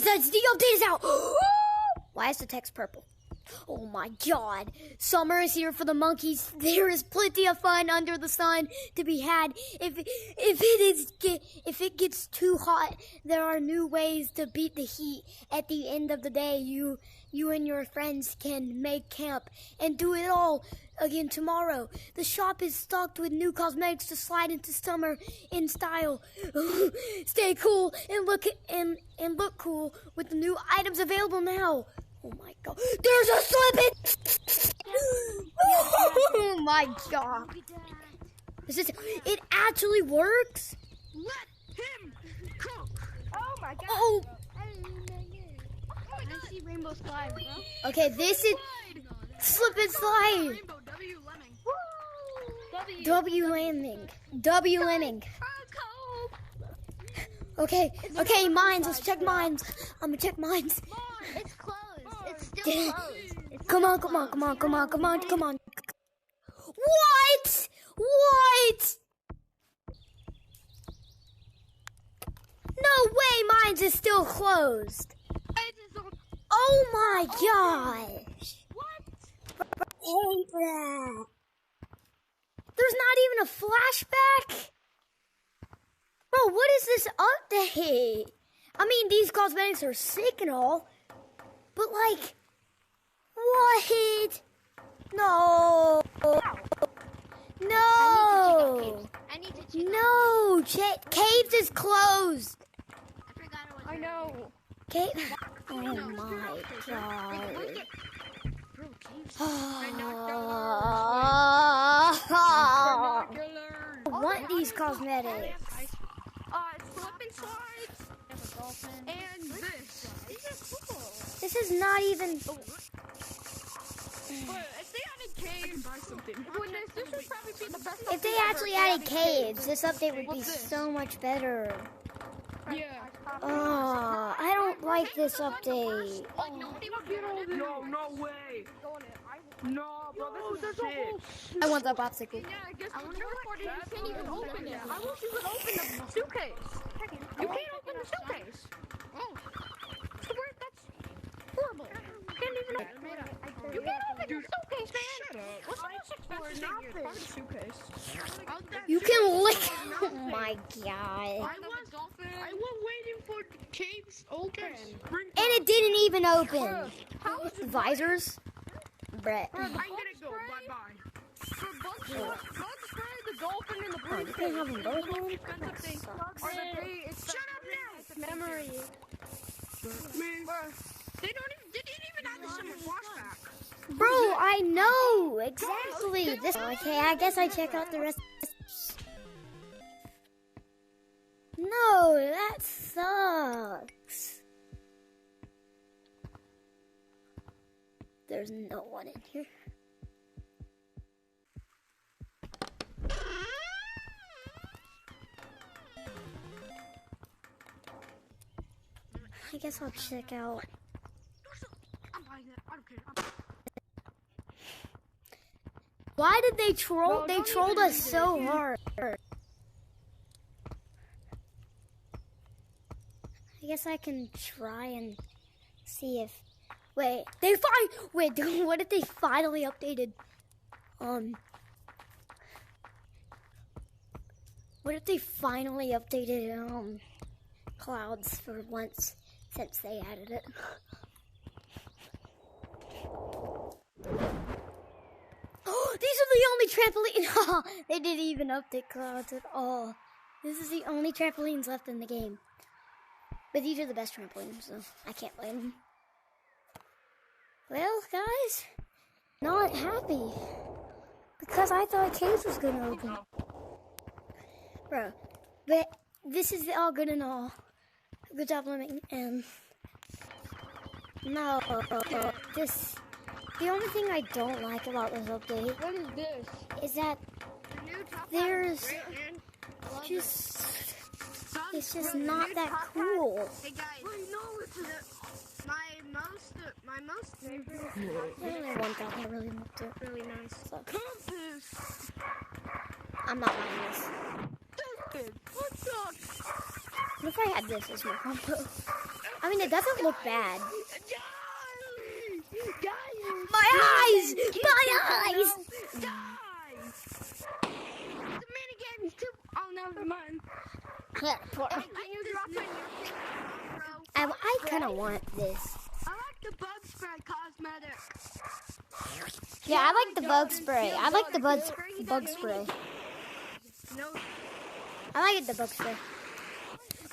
the update is out. Why is the text purple? Oh my god. Summer is here for the monkeys. There is plenty of fun under the sun to be had. If it gets too hot, there are new ways to beat the heat. At the end of the day, you and your friends can make camp and do it all again tomorrow. The shop is stocked with new cosmetics to slide into summer in style. Stay cool and look cool with the new items available now. Oh my god. There's a slip! Oh my god. It actually works? Let him cook! Oh my god. Oh. I see rainbow slide, bro. Okay, this is slip and slide. Rainbow W lemming. W landing. W landing. Okay, mines. Let's check mines. I'm gonna check mines. It's closed. It's still closed. Come on. What? No way, mines is still closed. Oh my gosh. What? Hate that. There's not even a flashback? Bro, what is this update? I mean, these cosmetics are sick and all, but like, what? No. I need to check No. Caves is closed. I forgot it was. I know. Cave. Oh my god. Bro, caves. I want these cosmetics. Slip and slides. And this. These are cool. This is not even. But if they added caves, buy something. This would probably be the best. If they actually added caves, this update would be so much better. Yeah. Oh, I don't like this update. Like nobody would get all this. No way. No, bro, this is shit. I want that popsicle. Yeah, I guess you can't even open it. I won't even open the suitcase. You can't open the suitcase. Oh. That's horrible. You can't even open it. You can't open the suitcase, man. Shut up. What's the most expensive thing in your suitcase? You can lick. Oh my god. I was waiting for the caves open. And it didn't even open. Visors? Brett. I'm gonna go. Bye-bye. For bug spray, the dolphin, and the Oh, you can have them both on? expensive thing. Shut up now! Memory. They didn't even have the summer flashback. Bro, I know. Exactly. Okay, I guess I check out the rest. No, that sucks. There's no one in here. I guess I'll check out. I'm buying it. I don't care. Why did they troll? They trolled us so hard. I guess I can try and see if. Wait, what if they finally updated? What if they finally updated clouds for once since they added it? Oh, these are the only trampoline. They didn't even update clouds at all. This is the only trampolines left in the game. But these are the best trampolines, so I can't blame them. Well, guys, not happy. Because I thought Caves was going to open. Bro, but this is all good and all. Good job, Lemming. And no, the only thing I don't like about this update. What is this? Is that there's it's just not that cool. Hey guys, my most favorite. There's only one thing I really looked at. Really nice. So, Compass. I'm not buying this. Stupid. What the? What if I had this as my combo? I mean, mean, it doesn't look bad. Die! My eyes! My eyes! Die! The minigame's too. Oh, never mind. Yeah, Can you drop it? I kind of want this. I like the bug spray cosmetic. Yeah, I like the bug spray. I like the bug spray. No. I like it, the bug spray.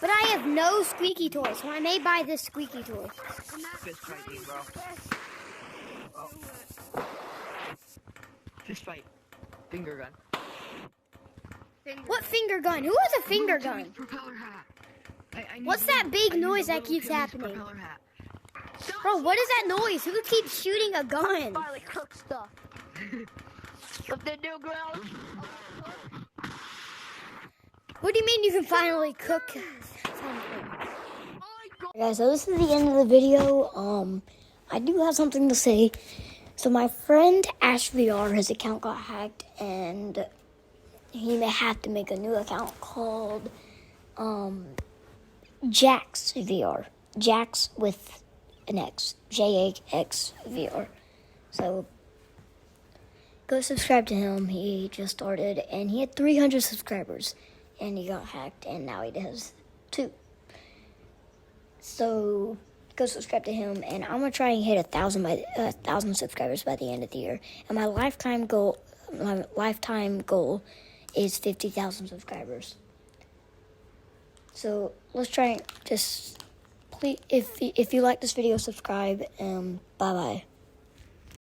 But I have no squeaky toy, so I may buy this squeaky toy. Fist fight me, bro. Oh. Fist fight. Finger gun. What finger gun? Who has a finger gun? Propeller hat. I need What's one- that big I need noise a that little keeps Timmy's happening? propeller hat. Bro, what is that noise? Who keeps shooting a gun? Finally cook stuff. With the new grill. What do you mean you can finally cook something? Guys, so this is the end of the video. I do have something to say. So my friend AshVR, his account got hacked, and he may have to make a new account called Jax VR. Jax with an X. JAX VR. So go subscribe to him. He just started, and he had 300 subscribers, and he got hacked, and now he has 2. So go subscribe to him, and I'm gonna try and hit 1,000 subscribers by the end of the year. And my lifetime goal is 50,000 subscribers. So let's try and just please, if you like this video, subscribe. Bye bye.